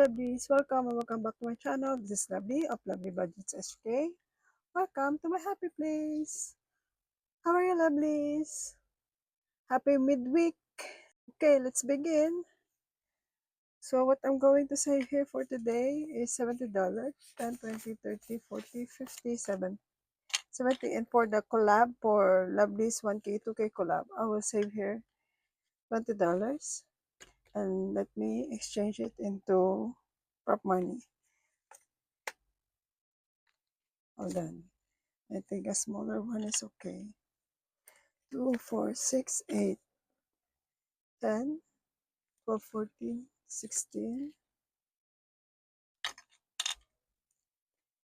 lovelies, welcome and welcome back to my channel. This is Lovely of Lovely Budgets HK. Welcome to my happy place. How are you, lovelies? Happy midweek. Okay, let's begin. So what I'm going to say here for today is $70, 10, 20, 30, 40, 50, 70. And for the collab for Lovely's 1K, 2K collab, I will save here $20. And let me exchange it into prop money. Hold on. I think a smaller one is okay. 2, 4, 6, 8, 10, 12, 14, 16,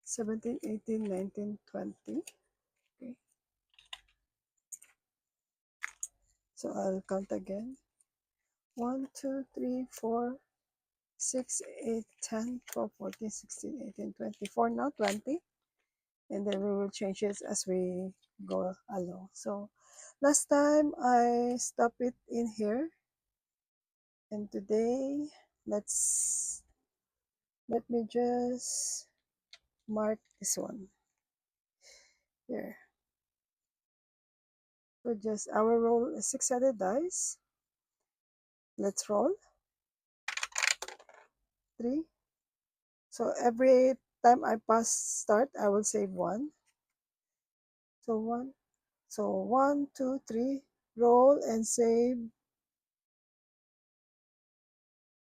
17, 18, 19, 20. Okay. So I'll count again. 1, 2, 3, 4, 6, 8, 10, 12, 14, 16, 18, 20. For now, 20. And then we will change it as we go along. So last time I stopped it in here. And today, let me just mark this one here. So just our roll is 600 dice. Let's roll 3. So every time I pass start, I will save 1. So 1. So 1, 2, 3. Roll and save.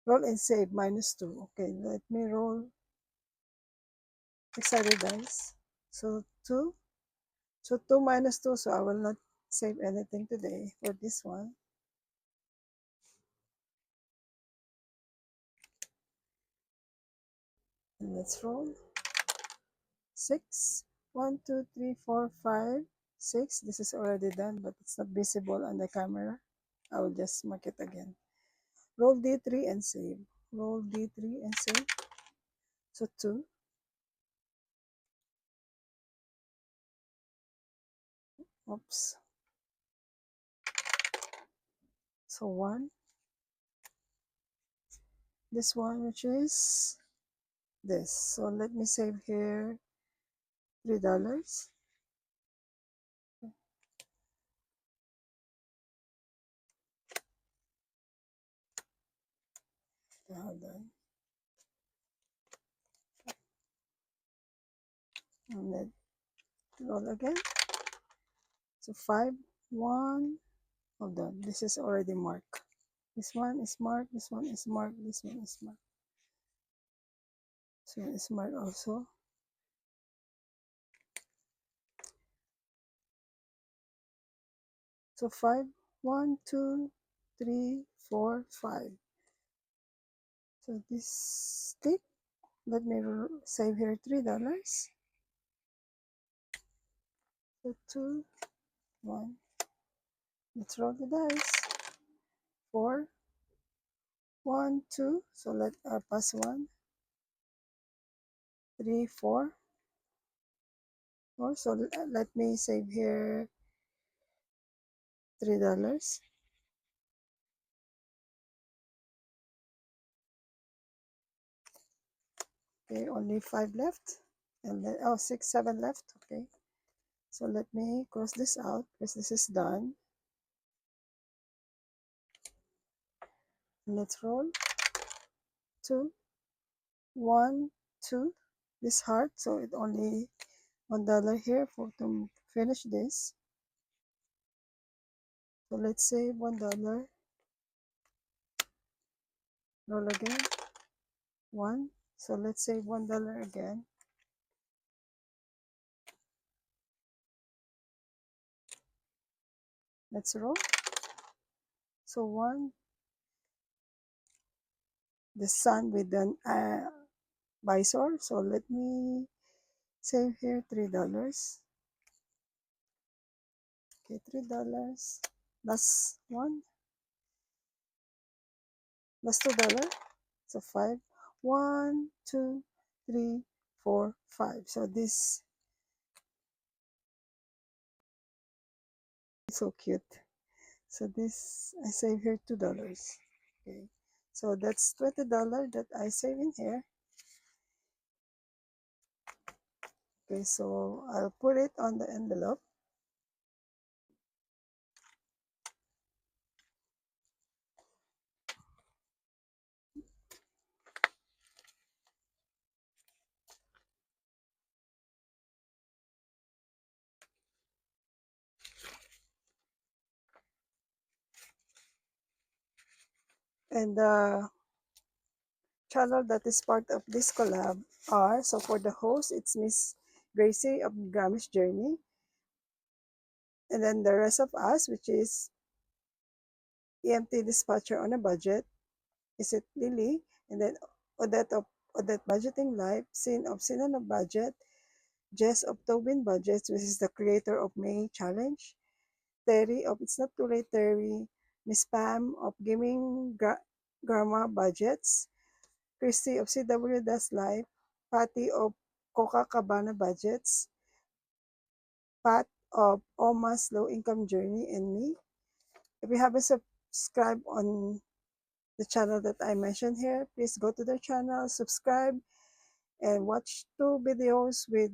Roll and save -2. Okay, let me roll 600 dice. So 2. So 2 -2. So I will not save anything today for this one. And let's roll 6. 1, 2, 3, 4, 5, 6. This is already done, but it's not visible on the camera. I will just mark it again. Roll D3 and save. Roll D3 and save. So 2. Oops. So 1. This one, which is this. So let me save here $3. Hold on. And then roll again. So 5, 1. Hold on. This is already marked. This one is marked. This one is marked. This one is marked. This one is marked also. So 5, 1, 2, 3, 4, 5. So this stick, let me save here $3. So 2, 1. Let's roll the dice. 4, 1, 2. So let pass 1, 3, 4. 4. So let me save here $3. Okay, only 5 left. And then, oh, 6, 7 left. Okay. So let me cross this out because this is done. Let's roll 2, 1, 2. This heart, so it only $1 here for to finish this. So let's say $1. Roll again. 1. So let's say $1 again. Let's roll. So 1. The sun with an visor. So let me save here $3. Okay, $3. Last one. Last $2. So 5. 1, 2, 3, 4, 5. So this is so cute. So this I save here $2. Okay. So that's $20 that I save in here. Okay, so I'll put it on the envelope. And the channel that is part of this collab are, so for the host, it's Miss Gracie of Grammy's Journey. And then the rest of us, which is EMT Dispatcher on a Budget, is it Lily, and then Odette of Odette Budgeting Life, Sin of Sin on a Budget, Jess of Tobin Budgets, which is the creator of May Challenge, Terry of It's Not Too Late Terry, Miss Pam of Gaming Grandma Budgets, Christy of CW Does Life, Patty of Coca Cabana Budgets, Pat of Oma's Low Income Journey, and me. If you haven't subscribed on the channel that I mentioned here, please go to their channel, subscribe, and watch 2 videos with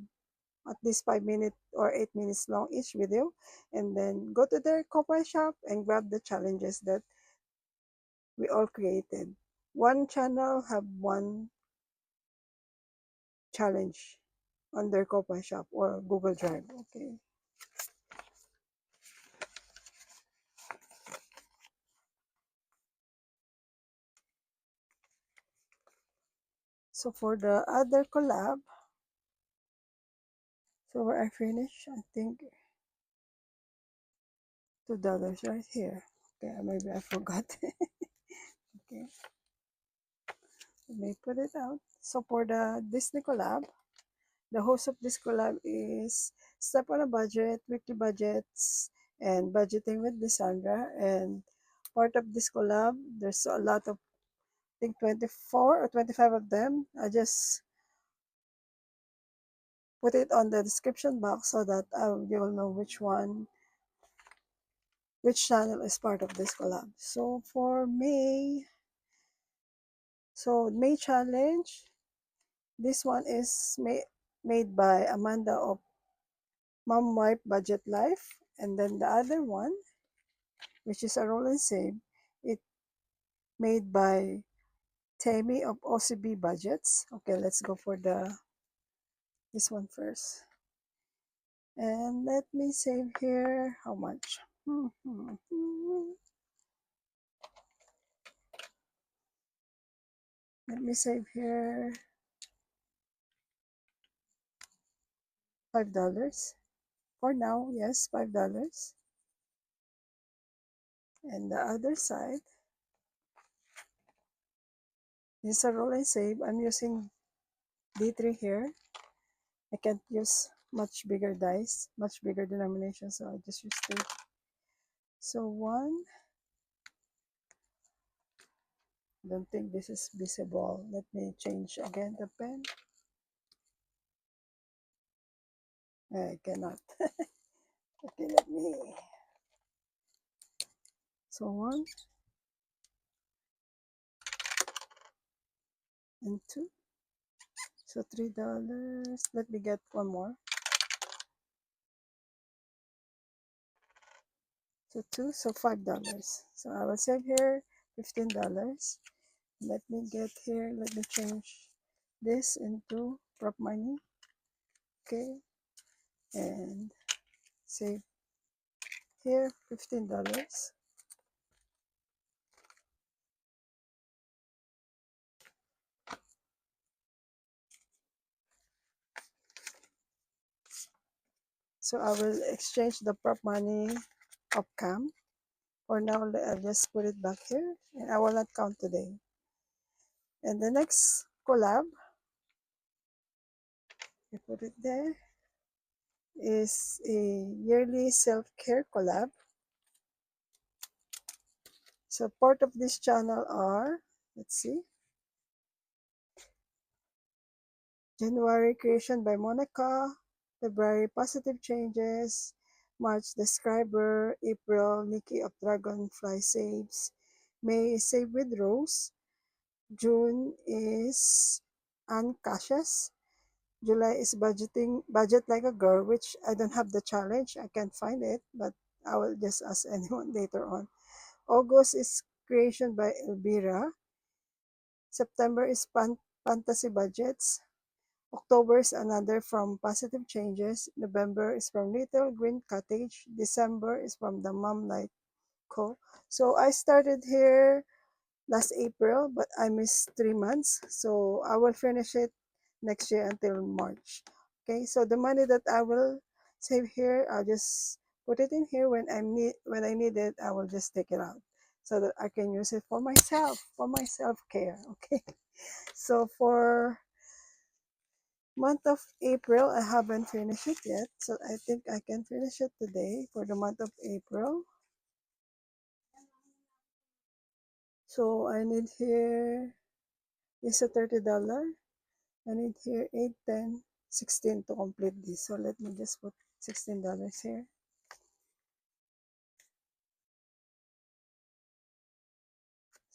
at least 5 minutes or 8 minutes long each video. And then go to their Coupon shop and grab the challenges that we all created. One channel have one challenge on their Coupon shop or Google Drive. Okay. So for the other collab, so where I finish, I think $2 right here. Okay, maybe I forgot. Okay, let me put it out. So for the Disney collab, the host of this collab is Step on a Budget, Weekly Budgets, and Budgeting with Lysandra. And part of this collab, there's a lot of, I think 24 or 25 of them. I just put it on the description box so that you'll know which channel is part of this collab. So for May, so May challenge, this one is made by Amanda of Mom Wife Budget Life, and then the other one, which is a roll and save, it made by Tammy of OCB Budgets. Okay, let's go for this one first. And let me save here how much. Let me save here $5 for now. Yes, $5. And the other side is a roll and save. I'm using D3 here. I can't use much bigger dice, much bigger denomination, so I just use 3. So 1, don't think this is visible. Let me change again the pen. I cannot. Okay, let me. So 1 and 2. So $3. Let me get one more. So 2, so $5. So I will save here $15. Let me get here, let me change this into prop money. Okay, and save here $15. So I will exchange the prop money of cam. For now, I'll just put it back here and I will not count today. And the next collab, we put it there, is a yearly self-care collab. So part of this channel are, let's see, January Creation by Monica, February Positive Changes, March Describer, April Nikki of Dragonfly Saves, May Save with Rose, June is uncashes. July is budget like a girl, which I don't have the challenge. I can't find it, but I will just ask anyone later on. August is creation by Elvira. September is fantasy budgets. October is another from Positive Changes. November is from Little Green Cottage. December is from the Mom Night Co. So I started here last April, but I missed 3 months. So I will finish it next year until March. Okay, so the money that I will save here, I'll just put it in here when I need it. I will just take it out so that I can use it for my self care. Okay, so for month of April, I haven't finished it yet, so I think I can finish it today for the month of April. So I need here is a $30. I need here 8, 10, 16 to complete this. So let me just put $16 here.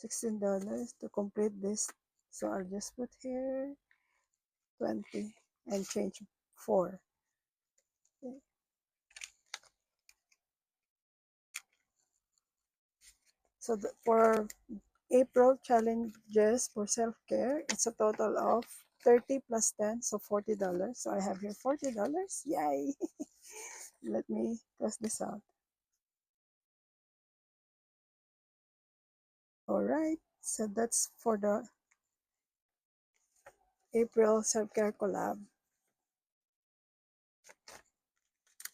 $16 to complete this. So I'll just put here 20 and change 4. Okay. So for April challenges for self-care, it's a total of 30 plus 10, so $40. So I have here $40. Yay! Let me test this out. All right, so that's for the April self-care collab.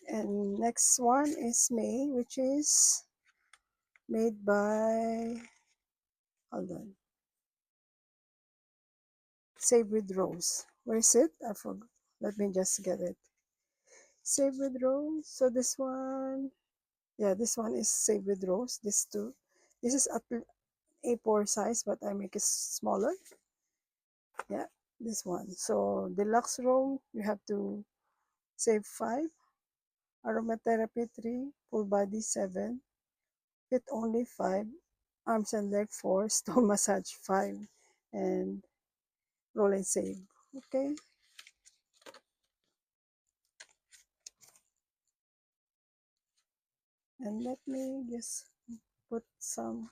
And next one is May, which is made by, hold on, Save with Rose. Where is it? I forgot. Let me just get it. Save with Rose. So this one, yeah, this one is Save with Rose. This two. This is at A4 size, but I make it smaller. Yeah, this one. So deluxe room, you have to save 5. Aromatherapy 3. Full body 7. Fit only 5. Arms and leg 4. Stone massage 5. And roll and save. Okay. And let me just put some.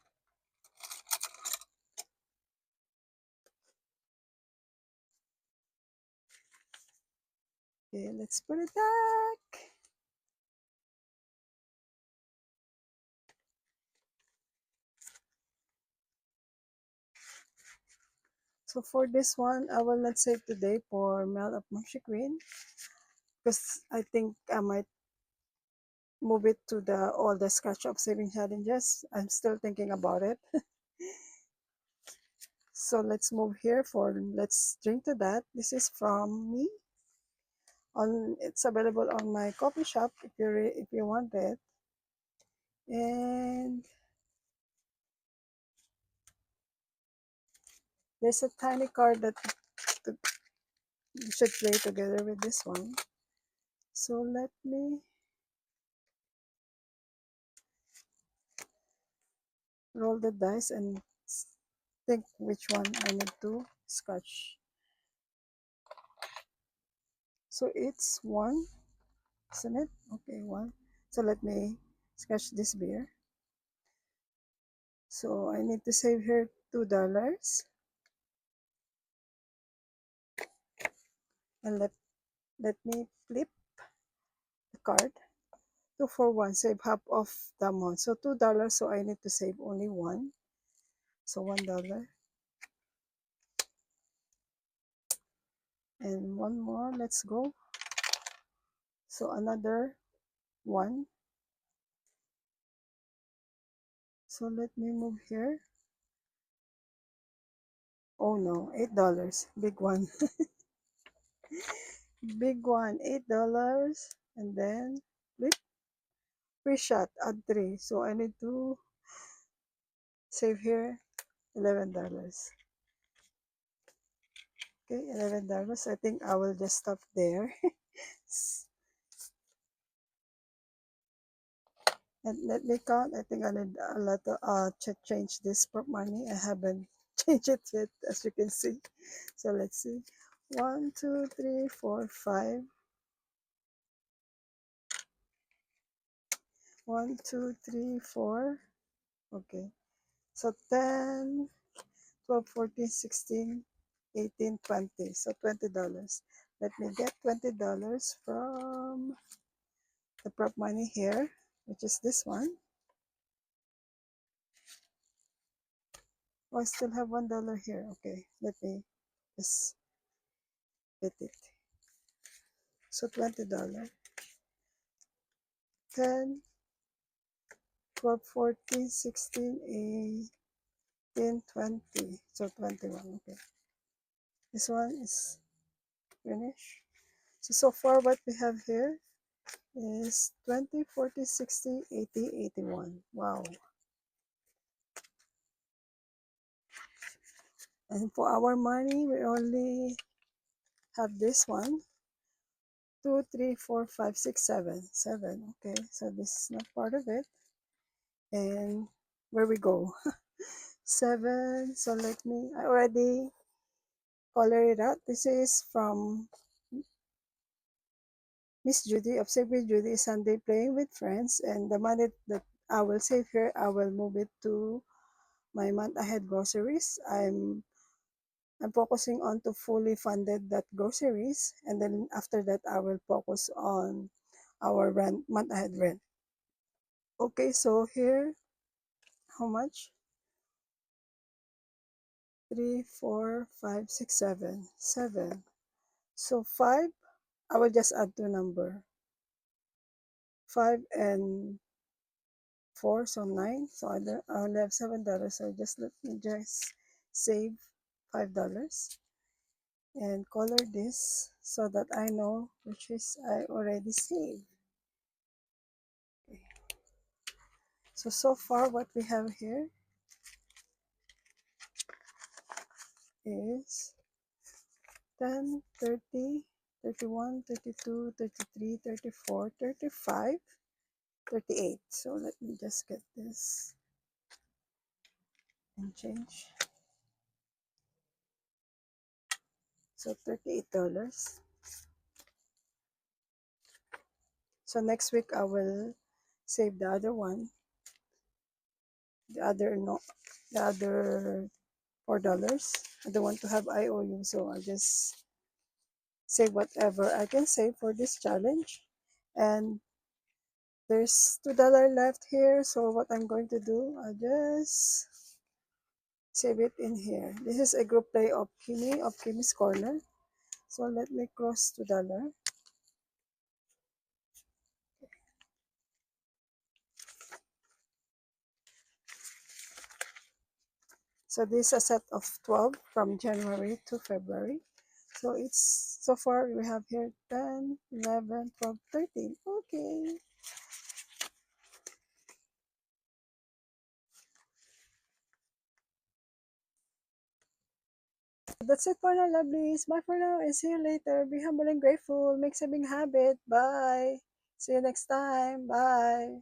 Okay, let's put it back. So for this one, I will not save today for Mel of Moshi Queen because I think I might move it to the all the scratch up saving challenges. I'm still thinking about it. So let's move here for let's drink to that. This is from me. On it's available on my coffee shop if you want it. And there's a tiny card that you should play together with this one. So let me roll the dice and think which one I need to scratch. So it's 1, isn't it? Okay, 1. So let me scratch this beer. So I need to save here $2 and let me flip the card. 2 for 1, save half of the amount. So $2, so I need to save only 1. So $1. And one more, let's go. So another 1. So let me move here. Oh no, $8. Big one. Big one, $8. And then flip, free shot, add 3. So I need to save here $11. Okay, $11. I think I will just stop there. And let me count. I think I need a lot of change this for money. I haven't change it yet, as you can see. So let's see. 1, 2, 3, 4, 5. 1, 2, 3, 4. Okay. So 10, 12, 14, 16, 18, 20. So $20. Let me get $20 from the prop money here, which is this one. Oh, I still have $1 here. Okay, let me just get it. So $20. 10, 12, 14, 16, 18, 20. So 21. Okay. This one is finished. So far what we have here is 20, 40, 60, 80, 81. Wow. And for our money, we only have this one. 2, 3, 4, 5, 6, 7. 7. Okay, so this is not part of it. And where we go? 7. So let me, I already color it out. This is from Miss Judy of Save with Judy Sunday Playing with Friends. And the money that I will save here, I will move it to my month ahead groceries. I'm focusing on to fully funded that groceries, and then after that I will focus on our rent, month ahead rent. Okay, so here, how much? 3, 4, 5, 6, 7. 7. So 5, I will just add two number. 5 and 4, so 9. So I'll have $7. So just let me just save $5 and color this so that I know which is I already saved. Okay. So far what we have here is 10, 30, 31, 32, 33, 34, 35, 38. So let me just get this and change. So $38. So next week I will save the other one, the other no, the other $4. I don't want to have IOU, so I'll just save whatever I can save for this challenge. And there's $2 left here, so what I'm going to do, I'll just save it in here. This is a group play of Kimmy's Corner. So let me cross $2. So this is a set of 12 from January to February. So it's, so far we have here 10, 11, 12, 13. Okay. That's it for now, lovelies. Bye for now and see you later. Be humble and grateful. Make saving habit. Bye. See you next time. Bye.